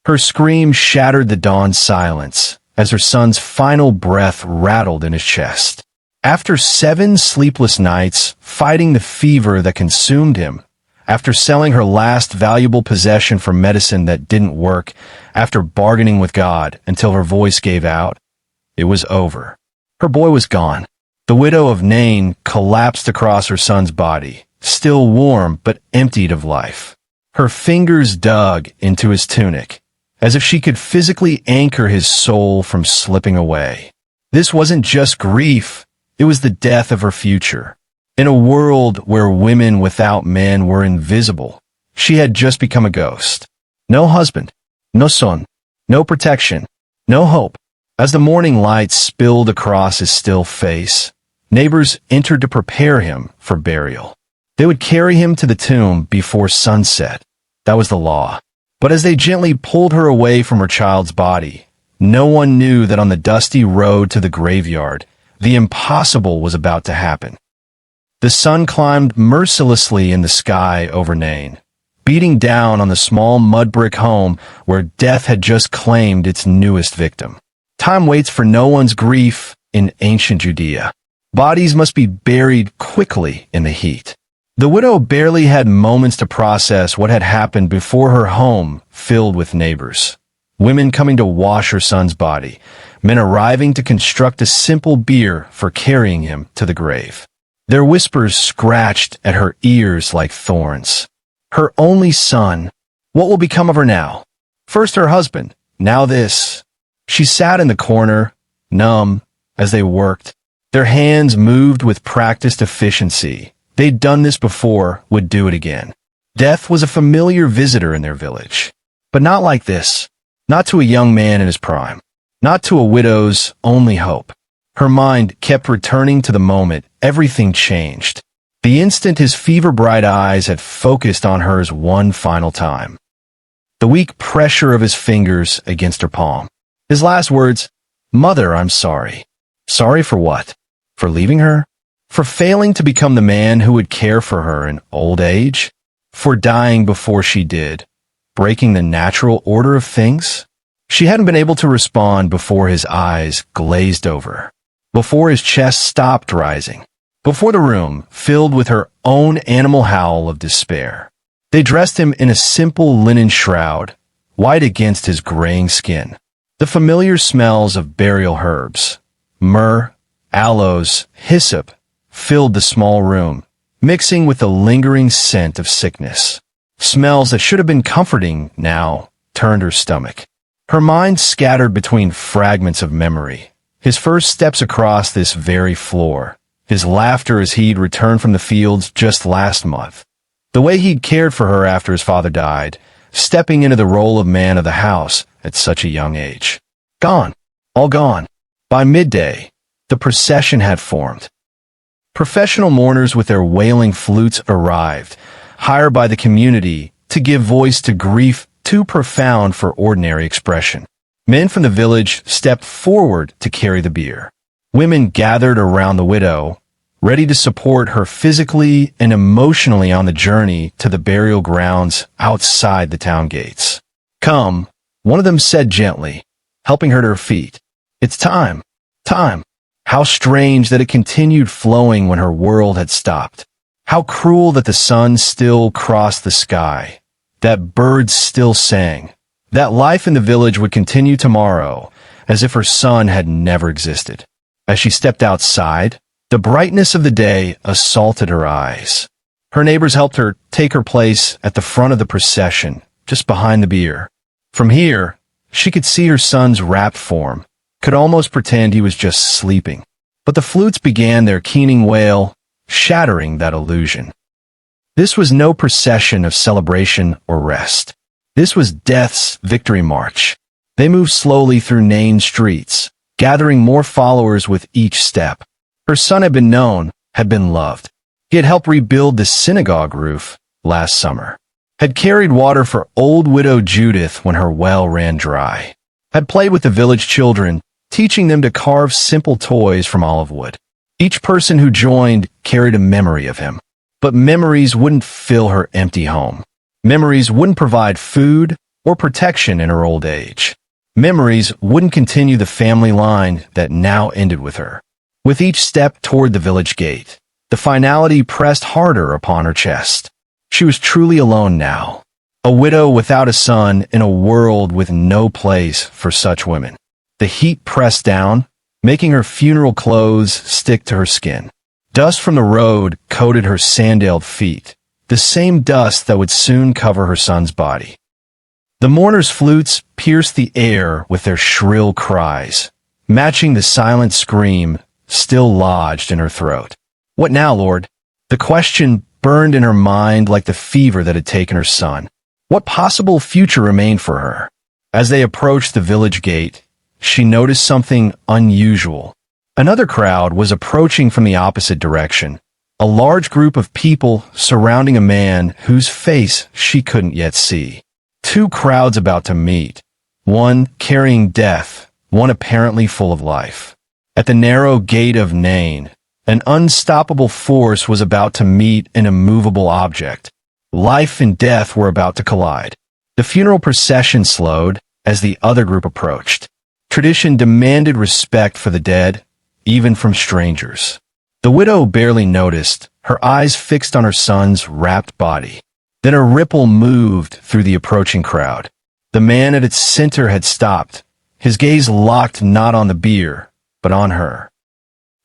Her scream shattered the dawn's silence as her son's final breath rattled in his chest. After 7 sleepless nights, fighting the fever that consumed him, after selling her last valuable possession for medicine that didn't work, after bargaining with God until her voice gave out, it was over. Her boy was gone. The widow of Nain collapsed across her son's body, still warm but emptied of life. Her fingers dug into his tunic, as if she could physically anchor his soul from slipping away. This wasn't just grief, it was the death of her future. In a world where women without men were invisible, she had just become a ghost. No husband, no son, no protection, no hope. As the morning light spilled across his still face, neighbors entered to prepare him for burial. They would carry him to the tomb before sunset. That was the law. But as they gently pulled her away from her child's body, no one knew that on the dusty road to the graveyard, the impossible was about to happen. The sun climbed mercilessly in the sky over Nain, beating down on the small mud brick home where death had just claimed its newest victim. Time waits for no one's grief in ancient Judea. Bodies must be buried quickly in the heat. The widow barely had moments to process what had happened before her home filled with neighbors. Women coming to wash her son's body, men arriving to construct a simple bier for carrying him to the grave. Their whispers scratched at her ears like thorns. Her only son. What will become of her now? First her husband, now this. She sat in the corner, numb, as they worked. Their hands moved with practiced efficiency. They'd done this before, would do it again. Death was a familiar visitor in their village. But not like this. Not to a young man in his prime. Not to a widow's only hope. Her mind kept returning to the moment everything changed. The instant his fever-bright eyes had focused on hers one final time. The weak pressure of his fingers against her palm. His last words, "Mother, I'm sorry." Sorry for what? For leaving her? For failing to become the man who would care for her in old age? For dying before she did? Breaking the natural order of things? She hadn't been able to respond before his eyes glazed over. Before his chest stopped rising. Before the room filled with her own animal howl of despair. They dressed him in a simple linen shroud, white against his graying skin. The familiar smells of burial herbs, myrrh, aloes, hyssop, filled the small room, mixing with the lingering scent of sickness. Smells that should have been comforting now turned her stomach. Her mind scattered between fragments of memory. His first steps across this very floor. His laughter as he'd returned from the fields just last month. The way he'd cared for her after his father died, stepping into the role of man of the house at such a young age. Gone. All gone. By midday, the procession had formed. Professional mourners with their wailing flutes arrived, hired by the community to give voice to grief too profound for ordinary expression. Men from the village stepped forward to carry the bier. Women gathered around the widow, ready to support her physically and emotionally on the journey to the burial grounds outside the town gates. "Come," one of them said gently, helping her to her feet. "It's time. Time." How strange that it continued flowing when her world had stopped. How cruel that the sun still crossed the sky, that birds still sang, that life in the village would continue tomorrow, as if her son had never existed. As she stepped outside, the brightness of the day assaulted her eyes. Her neighbors helped her take her place at the front of the procession, just behind the bier. From here, she could see her son's wrapped form, could almost pretend he was just sleeping. But the flutes began their keening wail, shattering that illusion. This was no procession of celebration or rest. This was death's victory march. They moved slowly through Nain streets, gathering more followers with each step. Her son had been known, had been loved. He had helped rebuild the synagogue roof last summer, had carried water for old widow Judith when her well ran dry, had played with the village children, teaching them to carve simple toys from olive wood. Each person who joined carried a memory of him. But memories wouldn't fill her empty home. Memories wouldn't provide food, or protection in her old age. Memories wouldn't continue the family line that now ended with her. With each step toward the village gate, the finality pressed harder upon her chest. She was truly alone now, a widow without a son in a world with no place for such women. The heat pressed down, making her funeral clothes stick to her skin. Dust from the road coated her sandaled feet, the same dust that would soon cover her son's body. The mourners' flutes pierced the air with their shrill cries, matching the silent scream still lodged in her throat. What now, Lord? The question burned in her mind like the fever that had taken her son. What possible future remained for her? As they approached the village gate, she noticed something unusual. Another crowd was approaching from the opposite direction, a large group of people surrounding a man whose face she couldn't yet see. Two crowds about to meet, one carrying death, one apparently full of life. At the narrow gate of Nain, an unstoppable force was about to meet an immovable object. Life and death were about to collide. The funeral procession slowed as the other group approached. Tradition demanded respect for the dead, even from strangers. The widow barely noticed, her eyes fixed on her son's wrapped body. Then a ripple moved through the approaching crowd. The man at its center had stopped, his gaze locked not on the bier, but on her.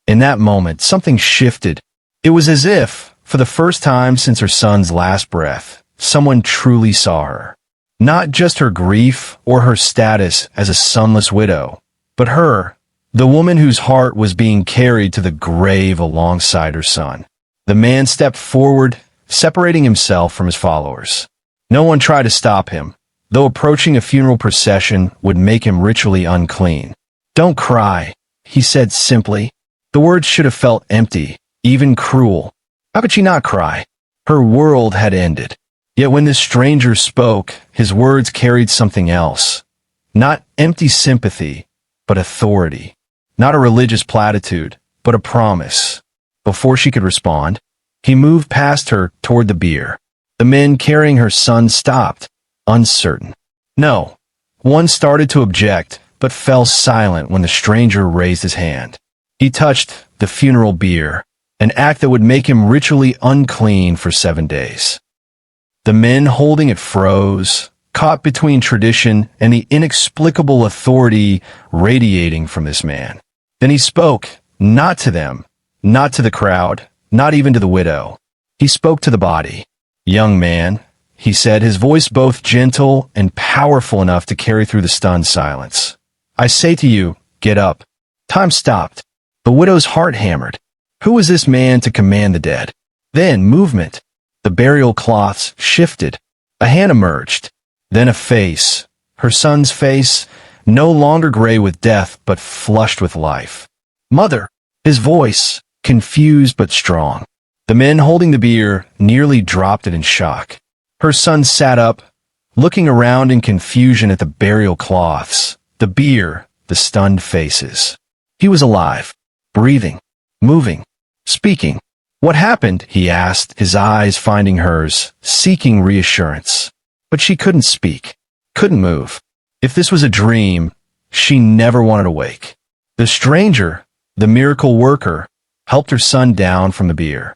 In that moment, something shifted. It was as if, for the first time since her son's last breath, someone truly saw her. Not just her grief or her status as a sonless widow, but her, the woman whose heart was being carried to the grave alongside her son. The man stepped forward, separating himself from his followers. No one tried to stop him, though approaching a funeral procession would make him ritually unclean. "Don't cry," he said simply. The words should have felt empty, even cruel. How could she not cry? Her world had ended. Yet when this stranger spoke, his words carried something else. Not empty sympathy, but authority. Not a religious platitude, but a promise. Before she could respond, he moved past her toward the bier. The men carrying her son stopped, uncertain. No. One started to object, but fell silent when the stranger raised his hand. He touched the funeral bier, an act that would make him ritually unclean for 7 days. The men holding it froze, caught between tradition and the inexplicable authority radiating from this man. Then he spoke, not to them, not to the crowd, not even to the widow. He spoke to the body. "Young man," he said, his voice both gentle and powerful enough to carry through the stunned silence. "I say to you, get up." Time stopped. The widow's heart hammered. Who was this man to command the dead? Then movement. The burial cloths shifted. A hand emerged. Then a face. Her son's face, no longer gray with death, but flushed with life. "Mother!" His voice, confused but strong. The men holding the bier nearly dropped it in shock. Her son sat up, looking around in confusion at the burial cloths, the bier, the stunned faces. He was alive, breathing, moving, speaking. "What happened?" he asked, his eyes finding hers, seeking reassurance. But she couldn't speak, couldn't move. If this was a dream, she never wanted to wake. The stranger, the miracle worker, helped her son down from the bier.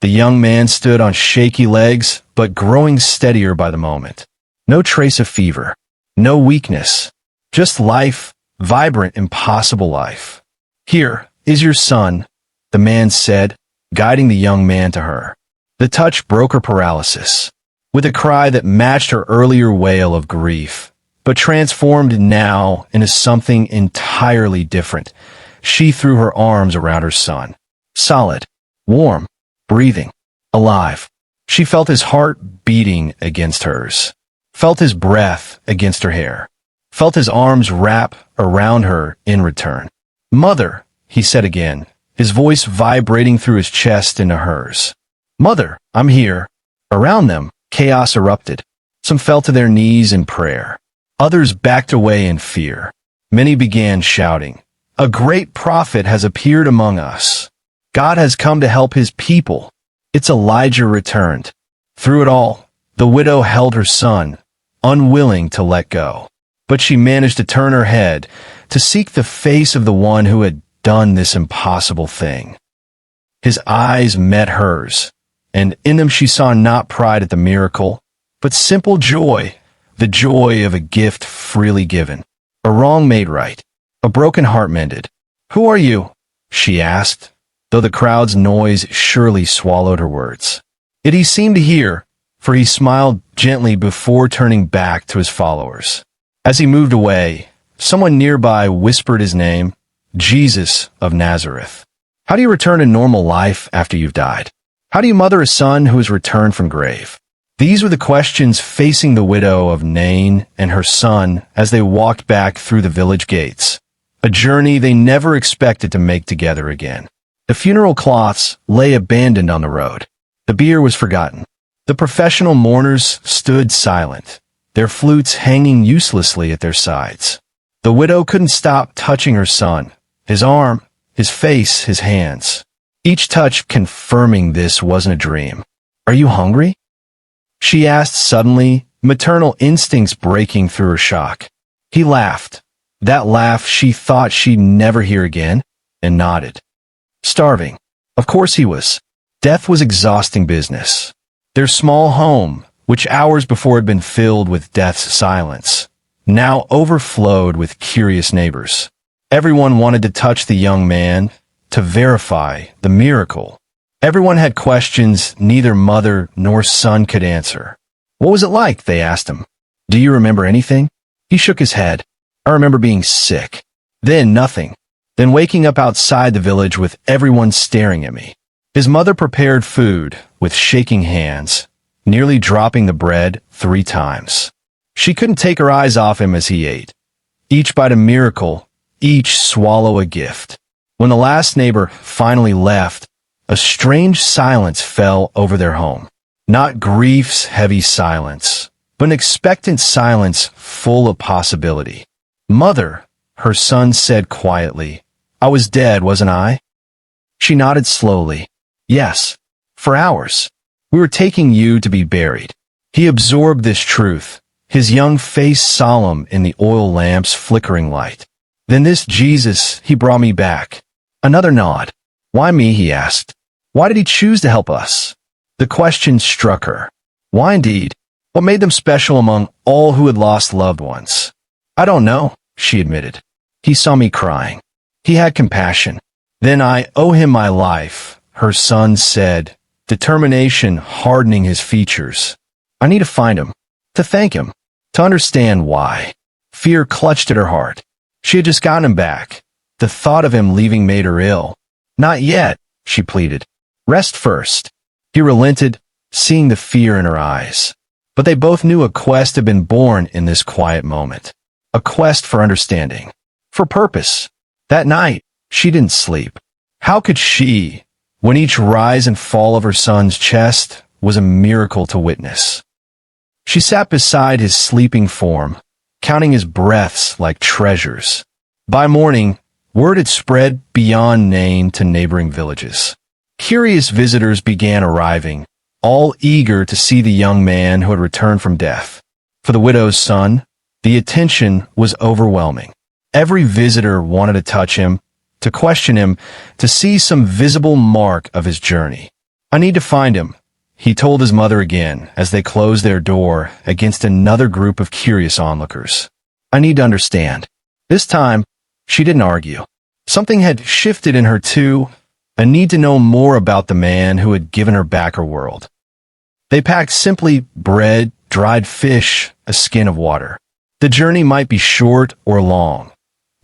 The young man stood on shaky legs, but growing steadier by the moment. No trace of fever, no weakness, just life, vibrant, impossible life. "Here is your son," the man said, guiding the young man to her. The touch broke her paralysis. With a cry that matched her earlier wail of grief, but transformed now into something entirely different, she threw her arms around her son. Solid, warm, breathing, alive. She felt his heart beating against hers, felt his breath against her hair, felt his arms wrap around her in return. "Mother," he said again, his voice vibrating through his chest into hers. "Mother, I'm here." Around them, chaos erupted. Some fell to their knees in prayer. Others backed away in fear. Many began shouting, "A great prophet has appeared among us. God has come to help his people. It's Elijah returned." Through it all, the widow held her son, unwilling to let go. But she managed to turn her head to seek the face of the one who had done this impossible thing. His eyes met hers, and in them she saw not pride at the miracle, but simple joy, the joy of a gift freely given, a wrong made right, a broken heart mended. "Who are you?" she asked, though the crowd's noise surely swallowed her words. Yet he seemed to hear, for he smiled gently before turning back to his followers. As he moved away, someone nearby whispered his name, Jesus of Nazareth. How do you return to normal life after you've died? How do you mother a son who has returned from grave? These were the questions facing the widow of Nain and her son as they walked back through the village gates, a journey they never expected to make together again. The funeral cloths lay abandoned on the road. The beer was forgotten. The professional mourners stood silent, their flutes hanging uselessly at their sides. The widow couldn't stop touching her son, his arm, his face, his hands, each touch confirming this wasn't a dream. "Are you hungry?" she asked suddenly, maternal instincts breaking through her shock. He laughed, that laugh she thought she'd never hear again, and nodded. Starving. Of course he was. Death was exhausting business. Their small home, which hours before had been filled with death's silence, now overflowed with curious neighbors. Everyone wanted to touch the young man, to verify the miracle. Everyone had questions neither mother nor son could answer. "What was it like?" they asked him. "Do you remember anything?" He shook his head. "I remember being sick. Then nothing. Then waking up outside the village with everyone staring at me." His mother prepared food with shaking hands, nearly dropping the bread 3 times. She couldn't take her eyes off him as he ate. Each bite a miracle, each swallow a gift. When the last neighbor finally left, a strange silence fell over their home. Not grief's heavy silence, but an expectant silence full of possibility. "Mother," her son said quietly, "I was dead, wasn't I?" She nodded slowly. "Yes, for hours. We were taking you to be buried." He absorbed this truth, his young face solemn in the oil lamp's flickering light. "Then this Jesus, he brought me back." Another nod. "Why me?" he asked. Why did he choose to help us? The question struck her. Why indeed? What made them special among all who had lost loved ones? "I don't know," she admitted. "He saw me crying. He had compassion. Then I owe him my life," her son said, determination hardening his features. "I need to find him, to thank him, to understand why." Fear clutched at her heart. She had just gotten him back. The thought of him leaving made her ill. "Not yet," she pleaded. "Rest first." He relented, seeing the fear in her eyes. But they both knew a quest had been born in this quiet moment. A quest for understanding. For purpose. That night, she didn't sleep. How could she, when each rise and fall of her son's chest was a miracle to witness? She sat beside his sleeping form, counting his breaths like treasures. By morning, word had spread beyond Nain to neighboring villages. Curious visitors began arriving, all eager to see the young man who had returned from death. For the widow's son, the attention was overwhelming. Every visitor wanted to touch him, to question him, to see some visible mark of his journey. "I need to find him," he told his mother again as they closed their door against another group of curious onlookers. "I need to understand." This time, she didn't argue. Something had shifted in her too, a need to know more about the man who had given her back her world. They packed simply bread, dried fish, a skin of water. The journey might be short or long.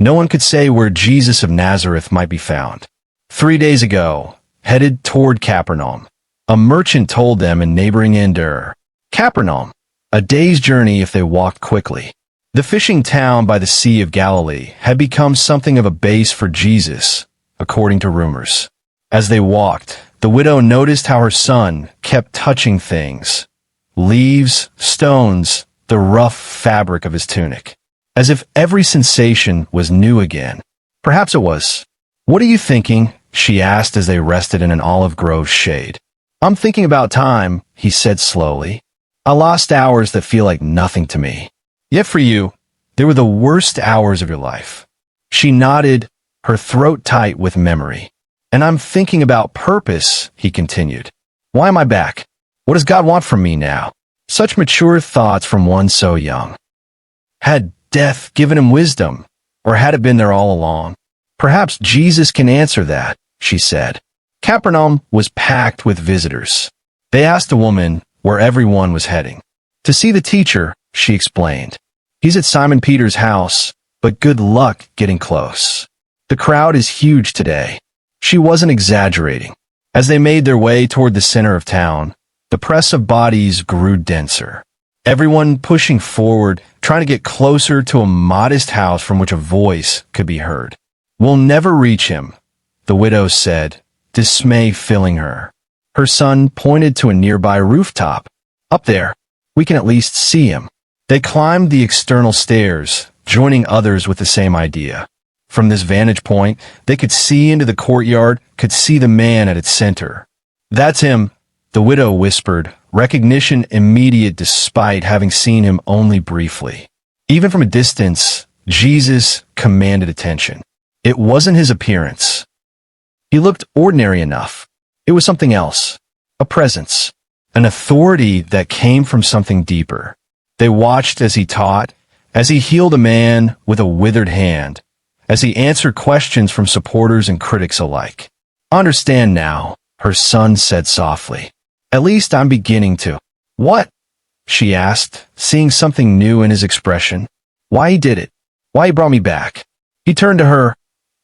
No one could say where Jesus of Nazareth might be found. 3 days ago, headed toward Capernaum, a merchant told them in neighboring Endur. Capernaum, a day's journey if they walked quickly. The fishing town by the Sea of Galilee had become something of a base for Jesus, according to rumors. As they walked, the widow noticed how her son kept touching things. Leaves, stones, the rough fabric of his tunic. As if every sensation was new again. Perhaps it was. "What are you thinking?" she asked as they rested in an olive grove's shade. "I'm thinking about time," he said slowly. I lost hours that feel like nothing to me. Yet for you, they were the worst hours of your life. She nodded, her throat tight with memory. And I'm thinking about purpose, he continued. Why am I back? What does God want from me now? Such mature thoughts from one so young. Had death given him wisdom, or had it been there all along? Perhaps Jesus can answer that, she said. Capernaum was packed with visitors. They asked the woman where everyone was heading. To see the teacher, she explained. He's at Simon Peter's house, but good luck getting close. The crowd is huge today. She wasn't exaggerating. As they made their way toward the center of town, the press of bodies grew denser. Everyone pushing forward, trying to get closer to a modest house from which a voice could be heard. We'll never reach him, the widow said, dismay filling her. Her son pointed to a nearby rooftop. Up there, we can at least see him. They climbed the external stairs, joining others with the same idea. From this vantage point, they could see into the courtyard, could see the man at its center. That's him, the widow whispered, recognition immediate despite having seen him only briefly. Even from a distance, Jesus commanded attention. It wasn't his appearance. He looked ordinary enough. It was something else, a presence, an authority that came from something deeper. They watched as he taught, as he healed a man with a withered hand, as he answered questions from supporters and critics alike. I understand now, her son said softly. At least I'm beginning to. What? She asked, seeing something new in his expression. Why he did it. Why he brought me back. He turned to her,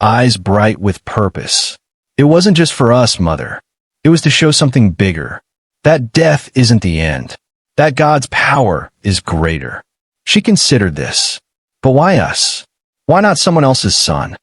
eyes bright with purpose. It wasn't just for us, Mother. It was to show something bigger. That death isn't the end. That God's power is greater. She considered this. But why us? Why not someone else's son?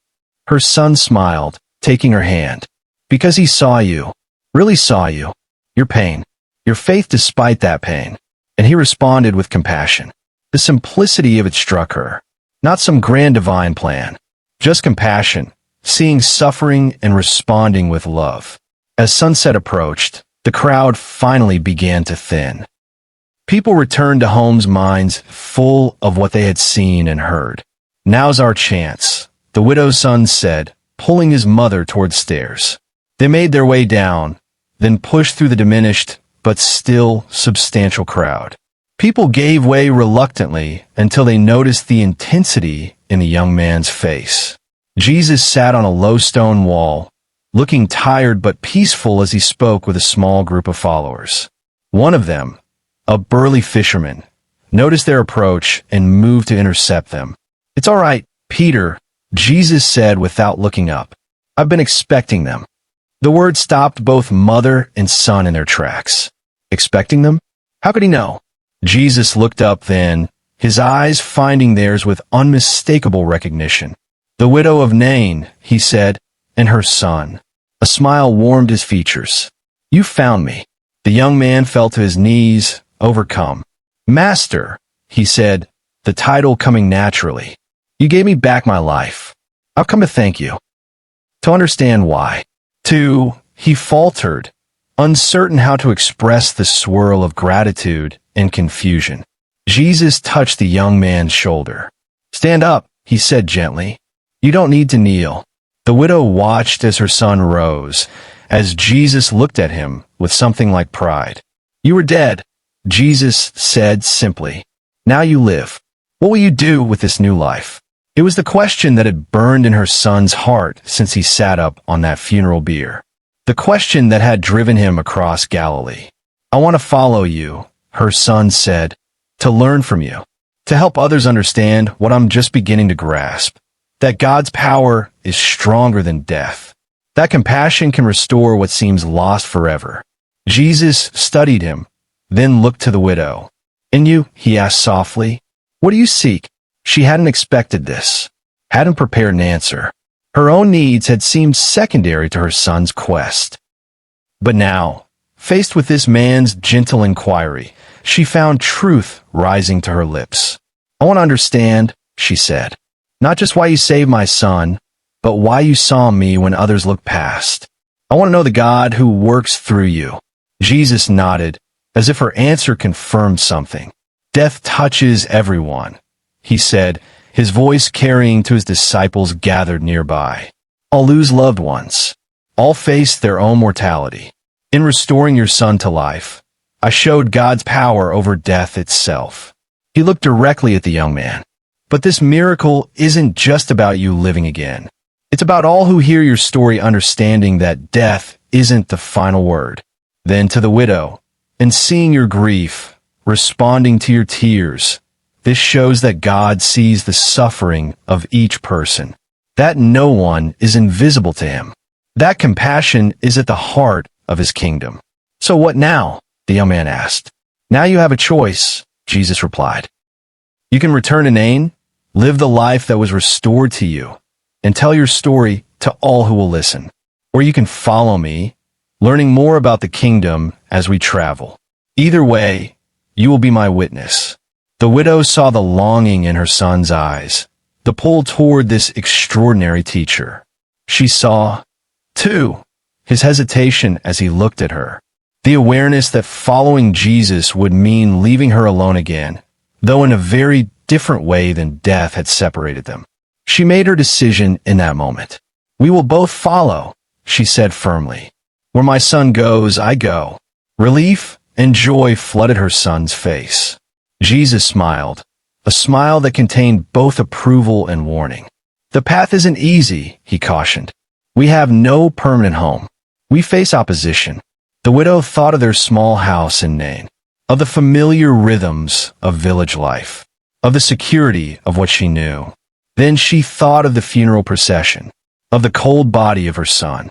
Her son smiled, taking her hand. Because he saw you, really saw you, your pain, your faith despite that pain. And he responded with compassion. The simplicity of it struck her. Not some grand divine plan. Just compassion, seeing suffering and responding with love. As sunset approached, the crowd finally began to thin. People returned to homes' minds full of what they had seen and heard. Now's our chance, the widow's son said, pulling his mother toward stairs. They made their way down, then pushed through the diminished, but still substantial crowd. People gave way reluctantly until they noticed the intensity in the young man's face. Jesus sat on a low stone wall, looking tired but peaceful as he spoke with a small group of followers. One of them, a burly fisherman, noticed their approach and moved to intercept them. It's all right, Peter, Jesus said without looking up. I've been expecting them. The word stopped both mother and son in their tracks. Expecting them? How could he know? Jesus looked up then, his eyes finding theirs with unmistakable recognition. The widow of Nain, he said, and her son. A smile warmed his features. You found me. The young man fell to his knees, overcome. Master, he said, the title coming naturally. You gave me back my life. I've come to thank you. To understand why. He faltered, uncertain how to express the swirl of gratitude and confusion. Jesus touched the young man's shoulder. Stand up, he said gently. You don't need to kneel. The widow watched as her son rose, as Jesus looked at him with something like pride. You were dead, Jesus said simply. Now you live. What will you do with this new life? It was the question that had burned in her son's heart since he sat up on that funeral bier. The question that had driven him across Galilee. I want to follow you, her son said, to learn from you, to help others understand what I'm just beginning to grasp, that God's power is stronger than death, that compassion can restore what seems lost forever. Jesus studied him, then looked to the widow. And you, he asked softly, what do you seek? She hadn't expected this, hadn't prepared an answer. Her own needs had seemed secondary to her son's quest. But now, faced with this man's gentle inquiry, she found truth rising to her lips. I want to understand, she said, not just why you saved my son, but why you saw me when others looked past. I want to know the God who works through you. Jesus nodded, as if her answer confirmed something. "Death touches everyone," he said, his voice carrying to his disciples gathered nearby. "All lose loved ones. All face their own mortality. In restoring your son to life, I showed God's power over death itself." He looked directly at the young man. "But this miracle isn't just about you living again. It's about all who hear your story understanding that death isn't the final word." Then to the widow, "And seeing your grief, responding to your tears, this shows that God sees the suffering of each person, that no one is invisible to him. That compassion is at the heart of his kingdom." "So what now?" the young man asked. "Now you have a choice," Jesus replied. "You can return to Nain, live the life that was restored to you, and tell your story to all who will listen. Or you can follow me, learning more about the kingdom as we travel. Either way, you will be my witness." The widow saw the longing in her son's eyes, the pull toward this extraordinary teacher. She saw, too, his hesitation as he looked at her, the awareness that following Jesus would mean leaving her alone again, though in a very different way than death had separated them. She made her decision in that moment. "We will both follow," she said firmly. "Where my son goes, I go." Relief and joy flooded her son's face. Jesus smiled, a smile that contained both approval and warning. "The path isn't easy," he cautioned. "We have no permanent home. We face opposition." The widow thought of their small house in Nain, of the familiar rhythms of village life, of the security of what she knew. Then she thought of the funeral procession, of the cold body of her son,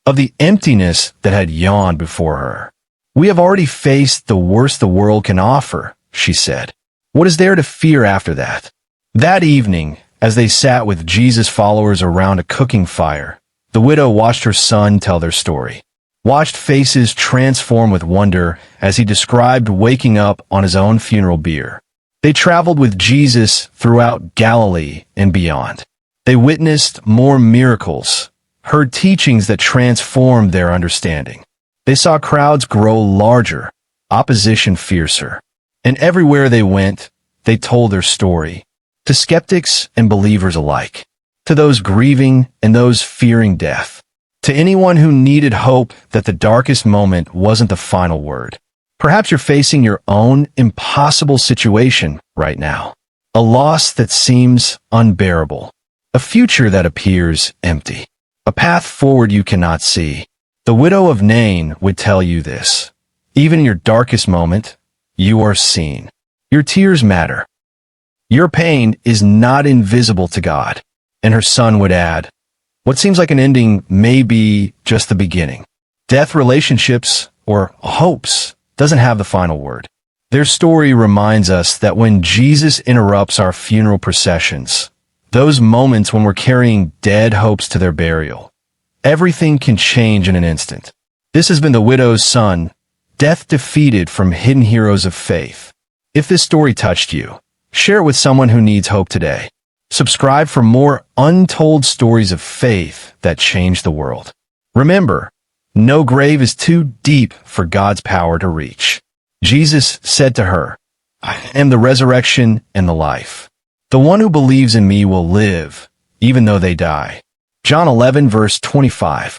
of the emptiness that had yawned before her. "We have already faced the worst the world can offer," she said. "What is there to fear after that?" That evening, as they sat with Jesus' followers around a cooking fire, the widow watched her son tell their story, watched faces transform with wonder as he described waking up on his own funeral bier. They traveled with Jesus throughout Galilee and beyond. They witnessed more miracles, heard teachings that transformed their understanding. They saw crowds grow larger, opposition fiercer. And everywhere they went, they told their story, to skeptics and believers alike, to those grieving and those fearing death, to anyone who needed hope that the darkest moment wasn't the final word. Perhaps you're facing your own impossible situation right now, a loss that seems unbearable, a future that appears empty, a path forward you cannot see. The widow of Nain would tell you this. Even in your darkest moment, you are seen. Your tears matter. Your pain is not invisible to God. And her son would add, what seems like an ending may be just the beginning. Death, relationships, or hopes doesn't have the final word. Their story reminds us that when Jesus interrupts our funeral processions, those moments when we're carrying dead hopes to their burial, everything can change in an instant. This has been The Widow's Son, Death Defeated from Hidden Heroes of Faith. If this story touched you, share it with someone who needs hope today. Subscribe for more untold stories of faith that change the world. Remember, no grave is too deep for God's power to reach. Jesus said to her, I am the resurrection and the life. The one who believes in me will live, even though they die. John 11 verse 25.